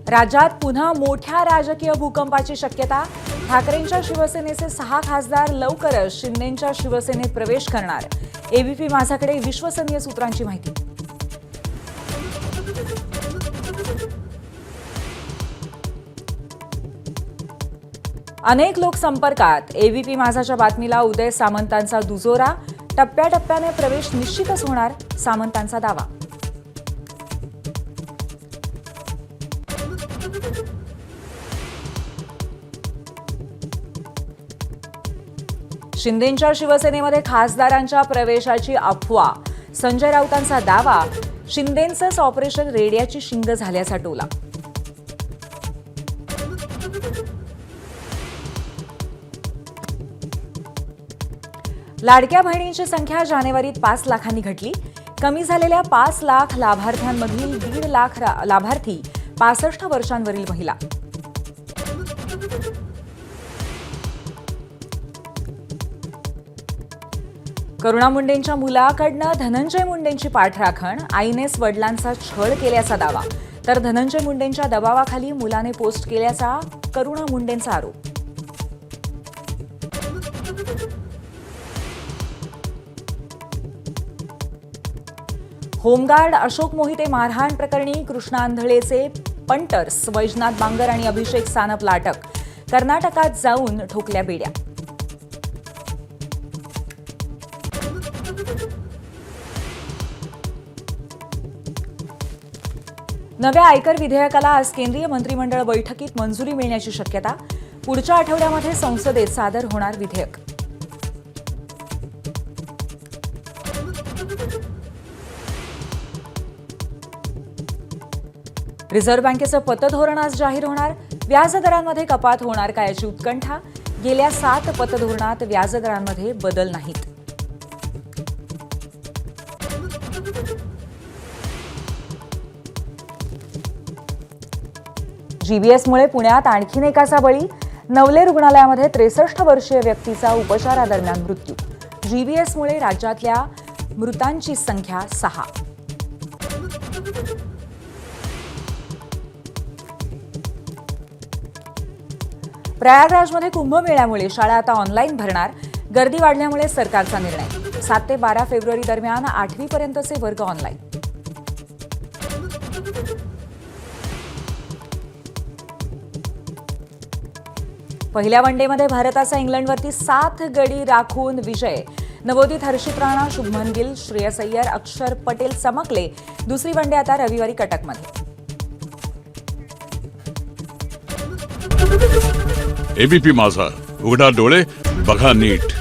राज्यात पुन्हा मोठ्या राजकीय भूकंपाची शक्यता. ठाकरेंच्या शिवसेनेचे 6 खासदार लवकरच शिंदेंच्या शिवसेनेत प्रवेश करणार. एबीपी माझाकडे विश्वसनीय सूत्रांची माहिती. अनेक लोक संपर्कात. एबीपी माझाच्या बातमीला उदय सामंतांचा दुजोरा. टप्प्याटप्प्याने प्रवेश निश्चितच होणार, सामंतांचा दावा. शिंदेंच्या शिवसेनेमध्ये खासदारांच्या प्रवेशाची अफवा. संजय राऊतांचा दावा. शिंदेंचंच ऑपरेशन रेड्याची शिंग झाल्याचा टोला. लाडक्या बहिणींची संख्या जानेवारीत 5 लाखांनी घटली. कमी झालेल्या 5 लाख लाभार्थ्यांमधील 1.5 लाख लाभार्थी 65 वर्षांवरील महिला. करुणा मुंडेंच्या मुलाकडनं धनंजय मुंडेंची पाठराखण. आईनेच वडिलांचा छळ केल्याचा दावा. तर धनंजय मुंडेंच्या दबावाखाली मुलाने पोस्ट केल्याचा करुणा मुंडेंचा आरोप. होमगार्ड अशोक मोहिते मारहाण प्रकरणी कृष्णा आंधळेचे पंटर्स वैजनाथ बांगर आणि अभिषेक सानपला अटक. कर्नाटकात जाऊन ठोकल्या बेड्या. नव्या आयकर विधेयकाला आज केंद्रीय मंत्रिमंडळ बैठकीत मंजुरी मिळण्याची शक्यता. पुढच्या आठवड्यामध्ये संसदेत सादर होणार विधेयक. रिझर्व्ह बँकेचं पतधोरण आज जाहीर होणार. व्याजदरांमध्ये कपात होणार का याची उत्कंठा. गेल्या 7 पतधोरणात व्याजदरांमध्ये बदल नाहीत. जीबीएसमुळे पुण्यात आणखीन एकाचा बळी. नवले रुग्णालयामध्ये 63 वर्षीय व्यक्तीचा उपचारादरम्यान मृत्यू. जीबीएसमुळे राज्यातल्या मृतांची संख्या 6. प्रयागराजमध्ये कुंभमेळ्यामुळे शाळा आता ऑनलाईन भरणार. गर्दी वाढल्यामुळे सरकारचा निर्णय. 7 ते 12 फेब्रुवारी दरम्यान 8वी पर्यंतचे वर्ग ऑनलाईन. पहिल्या वनडेमध्ये भारताचा इंग्लंडवरती 7 गडी राखून विजय. नवोदित हर्षित राणा, शुभमन गिल, श्रेयस अय्यर, अक्षर पटेल चमकले. दुसरी वनडे आता रविवारी कटकमध्ये. एबीपी माझा, उघडा डोळे बघा नीट.